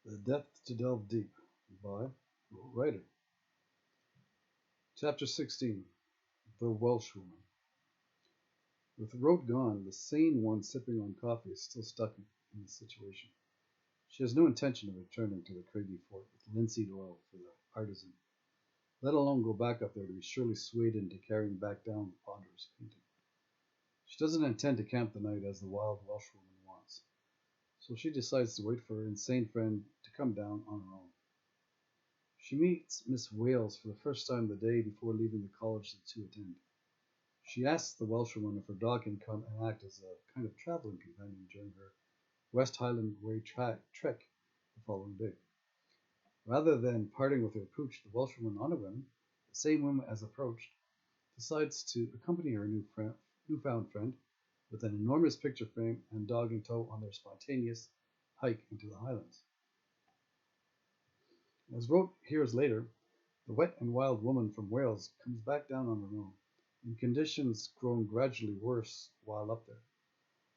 The Depth to Delve Deep by writer. Chapter 16 The Welshwoman. With Rote gone, the sane one sipping on coffee is still stuck in the situation. She has no intention of returning to the Craigie fort with linseed oil for the artisan, let alone go back up there to be surely swayed into carrying back down the ponderous painting. She doesn't intend to camp the night as the wild Welshwoman wants, so she decides to wait for her insane friend to come down on her own. She meets Miss Wales for the first time the day before leaving the college the two attend. She asks the Welshwoman if her dog can come and act as a kind of traveling companion during her West Highland Way trek the following day. Rather than parting with her pooch, the Welshwoman on a whim, the same whim as approached, decides to accompany her newfound friend with an enormous picture frame and dog in tow on their spontaneous hike into the Highlands. As Rote hears later, the wet and wild woman from Wales comes back down on her own, in conditions growing gradually worse while up there,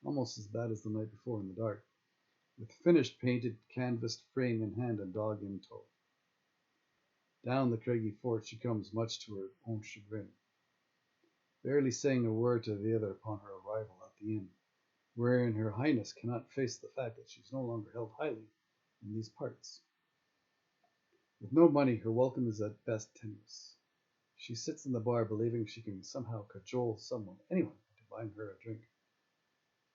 almost as bad as the night before in the dark, with finished painted canvas frame in hand and dog in tow. Down the Craigie fort she comes, much to her own chagrin, barely saying a word to the other upon her arrival at the inn, wherein her highness cannot face the fact that she is no longer held highly in these parts. With no money, her welcome is at best tenuous. She sits in the bar believing she can somehow cajole anyone, to buy her a drink.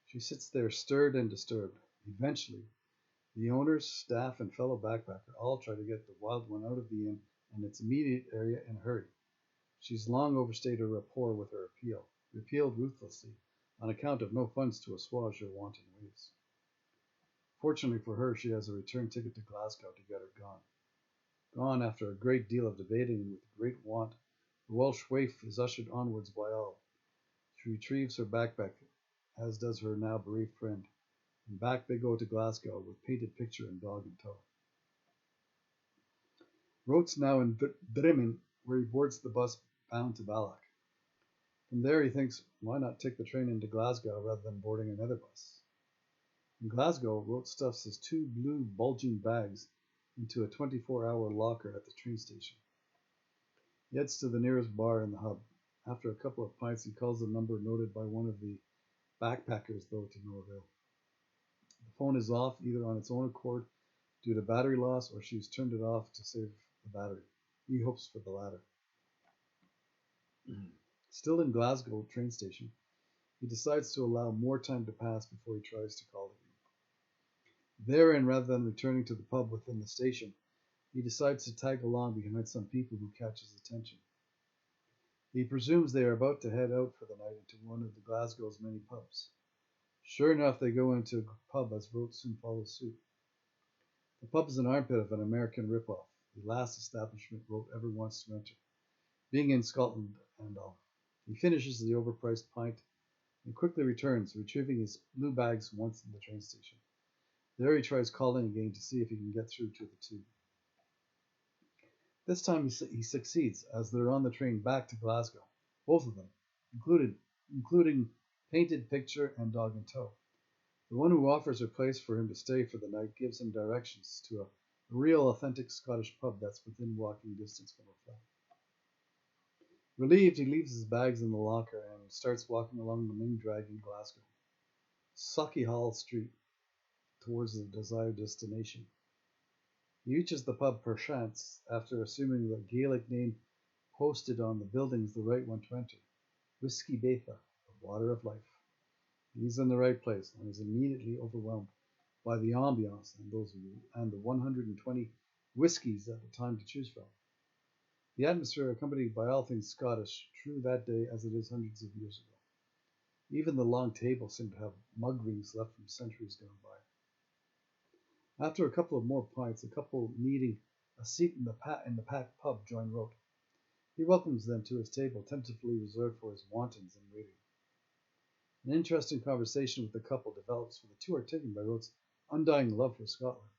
She sits there stirred and disturbed. Eventually, the owners, staff, and fellow backpacker all try to get the wild one out of the inn and its immediate area in a hurry. She's long overstayed her rapport with her appeal, repealed ruthlessly on account of no funds to assuage her wanton ways. Fortunately for her, she has a return ticket to Glasgow to get her gone. Gone after a great deal of debating and with great want, the Welsh waif is ushered onwards by all. She retrieves her backpack, as does her now bereaved friend, and back they go to Glasgow with painted picture and dog in tow. Rote's now in Drimmen, where he boards the bus bound to Balloch. From there he thinks, why not take the train into Glasgow rather than boarding another bus? In Glasgow, Rote stuffs his two blue bulging bags into a 24-hour locker at the train station. He heads to the nearest bar in the hub. After a couple of pints, he calls the number noted by one of the backpackers, though to no avail. The phone is off, either on its own accord due to battery loss, or she's turned it off to save the battery. He hopes for the latter. Still in Glasgow train station, he decides to allow more time to pass before he tries to call again. Therein, rather than returning to the pub within the station, he decides to tag along behind some people who catch his attention. He presumes they are about to head out for the night into one of the Glasgow's many pubs. Sure enough, they go into a pub as Rote soon follows suit. The pub is an armpit of an American ripoff, the last establishment Rote ever wants to enter, being in Scotland and all. He finishes the overpriced pint and quickly returns, retrieving his blue bags once in the train station. There he tries calling again to see if he can get through to the two. This time he succeeds, as they're on the train back to Glasgow, both of them, including painted picture and dog in tow. The one who offers a place for him to stay for the night gives him directions to a real authentic Scottish pub that's within walking distance from her flat. Relieved, he leaves his bags in the locker and starts walking along the main drag in Glasgow, Sauchiehall Street, towards the desired destination. He reaches the pub perchance, after assuming the Gaelic name posted on the building is the right one to enter, Whiskey Betha, the Water of Life. He's in the right place and is immediately overwhelmed by the ambiance and the 120 whiskies at the time to choose from. The atmosphere accompanied by all things Scottish, true that day as it is hundreds of years ago. Even the long tables seem to have mug rings left from centuries gone by. After a couple of more pints, a couple needing a seat in the packed pub join Rote. He welcomes them to his table, tentatively reserved for his wantons in waiting. An interesting conversation with the couple develops, for the two are taken by Rote's undying love for Scotland.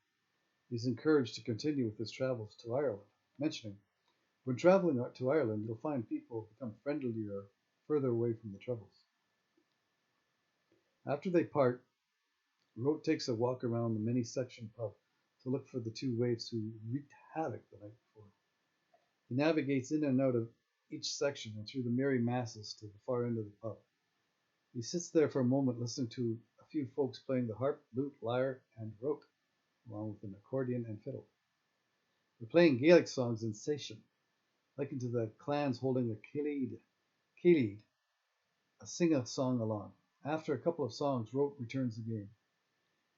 He is encouraged to continue with his travels to Ireland, mentioning, when traveling to Ireland, you'll find people become friendlier further away from the troubles. After they part, Rote takes a walk around the many-section pub to look for the two waifs who wreaked havoc the night before. He navigates in and out of each section and through the merry masses to the far end of the pub. He sits there for a moment listening to a few folks playing the harp, lute, lyre, and rote, along with an accordion and fiddle. They're playing Gaelic songs in Sachin, likened to the clans holding a Kaleed, a sing-a-song along. After a couple of songs, Rote returns the game.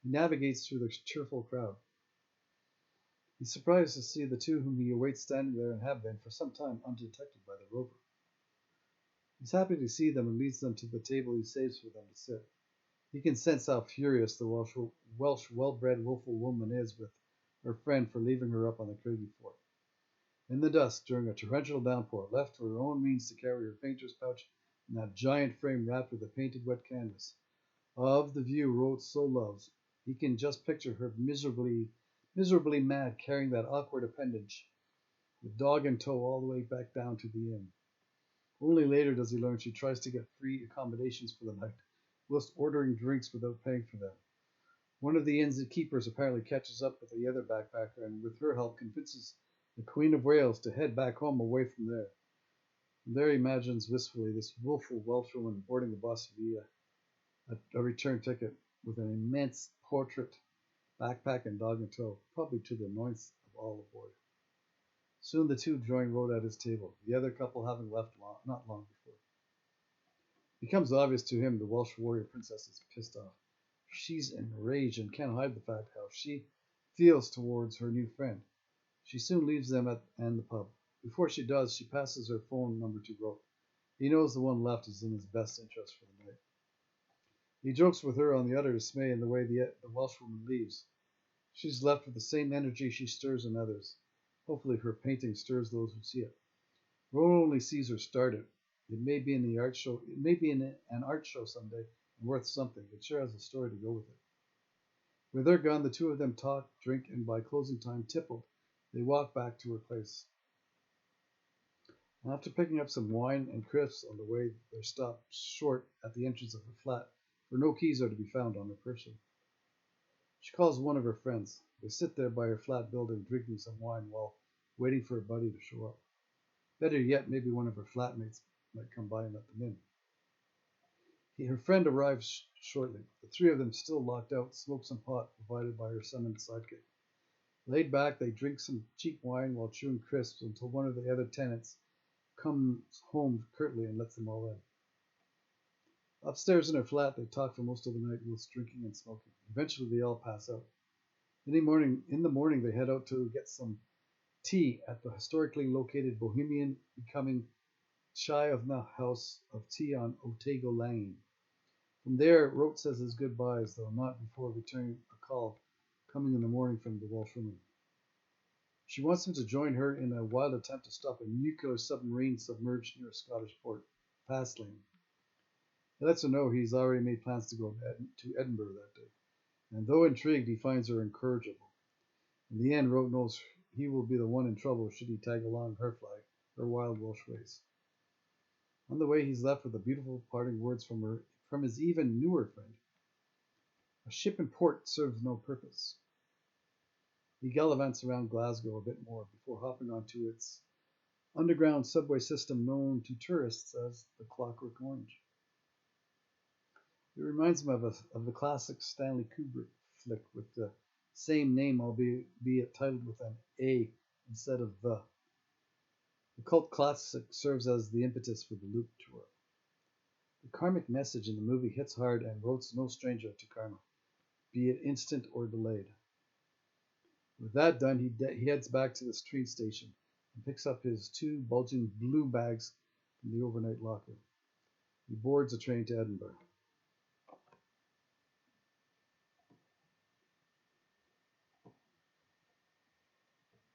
He navigates through the cheerful crowd. He's surprised to see the two whom he awaits standing there and have been for some time undetected by the rover. He's happy to see them and leads them to the table he saves for them to sit. He can sense how furious the Welsh well-bred wilful woman is with her friend for leaving her up on the Craigie fort. In the dusk, during a torrential downpour, left to her own means to carry her painter's pouch in that giant frame wrapped with a painted wet canvas, of the view Rote so loves, he can just picture her miserably mad carrying that awkward appendage, with dog in tow all the way back down to the inn. Only later does he learn she tries to get free accommodations for the night, whilst ordering drinks without paying for them. One of the inn's keepers apparently catches up with the other backpacker and, with her help, convinces the Queen of Wales to head back home away from there. And there he imagines wistfully this willful Welshwoman boarding the bus via a return ticket with an immense portrait, backpack, and dog in tow, probably to the annoyance of all aboard. Soon the two join Rote at his table, the other couple having left not long before. It becomes obvious to him the Welsh warrior princess is pissed off. She's enraged and can't hide the fact how she feels towards her new friend. She soon leaves them and the pub. Before she does, she passes her phone number to Rote. He knows the one left is in his best interest for the night. He jokes with her on the utter dismay in the way the Welshwoman leaves. She's left with the same energy she stirs in others. Hopefully her painting stirs those who see it. Rote only sees her start it. It may be in an art show someday and worth something. It sure has a story to go with it. With her gone, the two of them talk, drink, and by closing time tippled, they walk back to her place. After picking up some wine and crisps on the way, they're stopped short at the entrance of her flat, for no keys are to be found on her person. She calls one of her friends. They sit there by her flat building, drinking some wine while waiting for her buddy to show up. Better yet, maybe one of her flatmates might come by and let them in. Her friend arrives shortly. The three of them, still locked out, smoke some pot provided by her son and sidekick. Laid back, they drink some cheap wine while chewing crisps until one of the other tenants comes home curtly and lets them all in. Upstairs in her flat, they talk for most of the night whilst drinking and smoking. Eventually, they all pass out. In the morning, they head out to get some tea at the historically located Bohemian becoming Chai-of-Na House of Tea on Otago Lane. From there, Rote says his goodbyes, though not before returning a call coming in the morning from the Welshwoman. She wants him to join her in a wild attempt to stop a nuclear submarine submerged near a Scottish port, Fastlane. He lets her know he's already made plans to go to Edinburgh that day, and though intrigued, he finds her incorrigible. In the end, Rote knows he will be the one in trouble should he tag along her flag, her wild Welsh ways. On the way, he's left with the beautiful parting words from his even newer friend. A ship in port serves no purpose. He gallivants around Glasgow a bit more before hopping onto its underground subway system known to tourists as the Clockwork Orange. It reminds him of the classic Stanley Kubrick flick with the same name, albeit titled with an A instead of the. The cult classic serves as the impetus for the Loop tour. The karmic message in the movie hits hard, and Rote's no stranger to karma, be it instant or delayed. With that done, he heads back to the train station and picks up his two bulging blue bags from the overnight locker. He boards a train to Edinburgh.